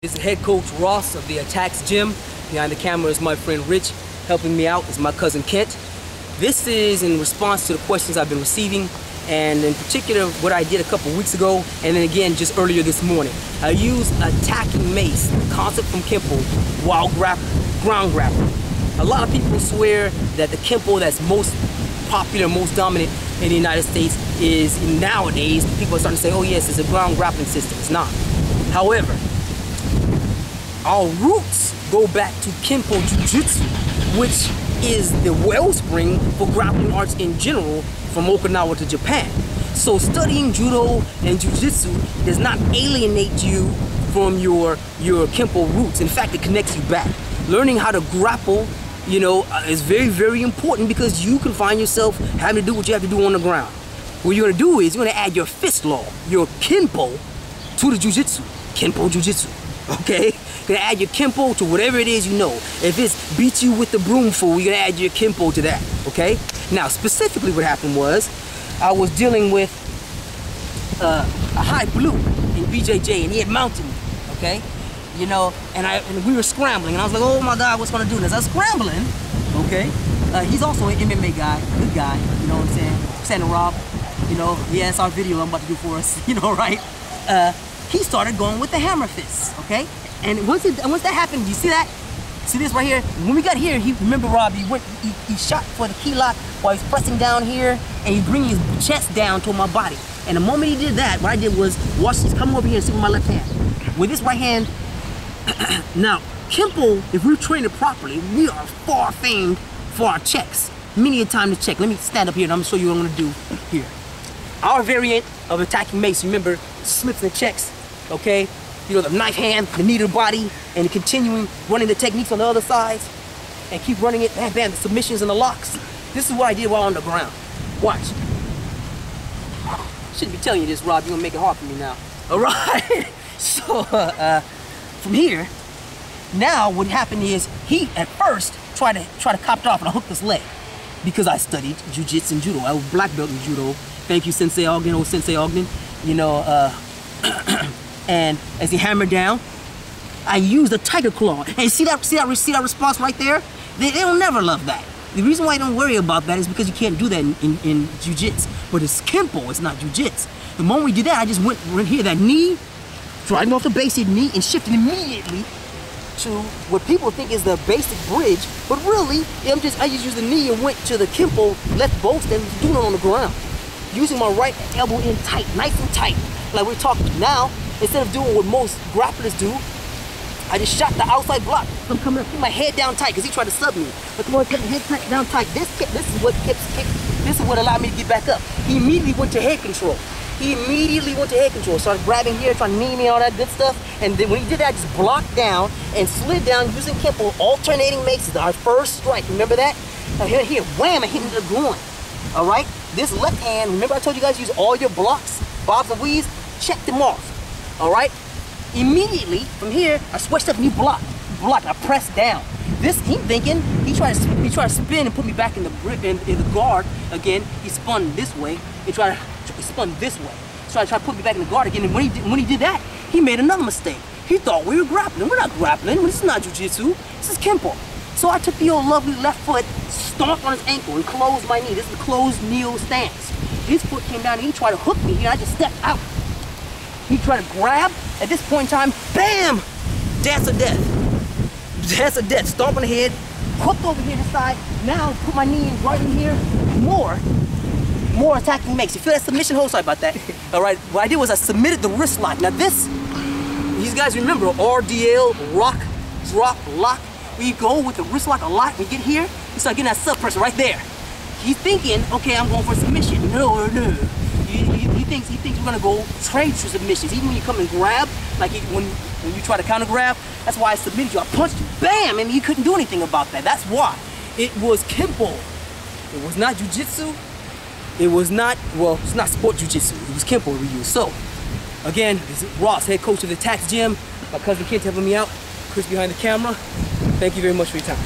This is head coach Ross of the Atacx gym. Behind the camera is my friend Rich. Helping me out is my cousin Kent. This is in response to the questions I've been receiving, and in particular what I did a couple weeks ago, and then again just earlier this morning. I used Attacking Mace, the concept from Kenpo, while ground grappling. A lot of people swear that the Kenpo that's most popular, most dominant in the United States is nowadays, people are starting to say, oh yes, it's a ground grappling system. It's not. However, our roots go back to Kenpo Jiu-Jitsu, which is the wellspring for grappling arts in general from Okinawa to Japan. So studying judo and jiu-jitsu does not alienate you from your Kenpo roots. In fact, it connects you back. Learning how to grapple, you know, is very, very important, because you can find yourself having to do what you have to do on the ground. What you're gonna do is you're gonna add your fist law, your Kenpo, to the jiu-jitsu. Kenpo jiu-jitsu, okay? You're gonna add your Kenpo to whatever it is you know. If it's beat you with the broomful, you're gonna add your Kenpo to that, okay? Now, specifically what happened was, I was dealing with a high blue in BJJ, and he had mounted me, okay? You know, and we were scrambling, and I was like, oh my God, what's gonna do this? I was scrambling, okay? He's also an MMA guy, good guy, you know what I'm saying? Santa Rob, you know, yeah, it's our video I'm about to do for us, you know, right? He started going with the hammer fists, okay? And once that happened, you see that? See this right here? When we got here, remember Rob, he shot for the key lock while he's pressing down here, and he's bringing his chest down to my body. And the moment he did that, what I did was, watch this, come over here and see with my left hand. With this right hand, now, Kenpo, if we train it properly, we are far famed for our checks. Many a time to check. Let me stand up here and I'm gonna show you what I'm gonna do here. Our variant of Attacking Mace, remember, Smiths and checks, okay? You know, the knife hand, the knee to the body, and continuing running the techniques on the other sides, and keep running it, bam, bam, the submissions and the locks. This is what I did while on the ground. Watch. Shouldn't be telling you this, Rob, you're gonna make it hard for me now. All right, so from here, now what happened is, he at first tried to cop it off, and I hooked his leg, because I studied jiu-jitsu and judo. I was black belt in judo. Thank you, Sensei Ogden, old Sensei Ogden. You know, and as he hammered down, I used a tiger claw. And see that response right there? They'll never love that. The reason why I don't worry about that is because you can't do that in jiu-jitsu. But it's Kenpo, it's not jiu-jitsu. The moment we did that, I just went right here, that knee, driving off the base of the knee, and shifted immediately to what people think is the basic bridge. But really, I just used the knee and went to the Kenpo left bolster and doing it on the ground. Using my right elbow in tight, nice and tight. Like we're talking now, instead of doing what most grapplers do, I just shot the outside block. I'm coming up, keep my head down tight, because he tried to sub me. But come on, keep my head down tight. This is what allowed me to get back up. He immediately went to head control. Started grabbing here, trying to knee me and all that good stuff. And then when he did that, I just blocked down and slid down using Kenpo, alternating maces. Our first strike, remember that? Here, wham, I hit into the groin. All right? This left hand, remember I told you guys use all your blocks, bobs and weaves? Check them off. All right? Immediately, from here, I switched up and he blocked. I pressed down. This, he thinking, he tried to spin and put me back in the grip, in the guard again. He spun this way. He spun this way. So I tried to put me back in the guard again, and when he did that, he made another mistake. He thought we were grappling. We're not grappling. This is not jiu-jitsu. This is Kenpo. So I took the old lovely left foot, stomped on his ankle, and closed my knee. This is the closed kneel stance. His foot came down, and he tried to hook me here. I just stepped out. He tried to grab. At this point in time, bam! Dance of death. Dance of death. Stomp on the head, hooked over here to the side. Now put my knee right in here. More Attacking Mace. You feel that submission hold? Sorry about that. All right. What I did was I submitted the wrist lock. Now this, these guys remember RDL, rock, drop, lock. We go with the wrist lock a lot. We get here, we start getting that sub pressure right there. He's thinking, okay, I'm going for submission. No. He thinks we're gonna go trade for submissions. Even when you come and grab, like when you try to counter grab, that's why I submitted you. I punched you, bam, and you couldn't do anything about that. That's why. It was Kenpo. It was not jiu-jitsu. It was not, well, it's not sport jiu-jitsu. It was Kenpo we used. So, again, this is Ross, head coach of the Atacx gym. My cousin Kent helping me out. Chris behind the camera. Thank you very much for your time.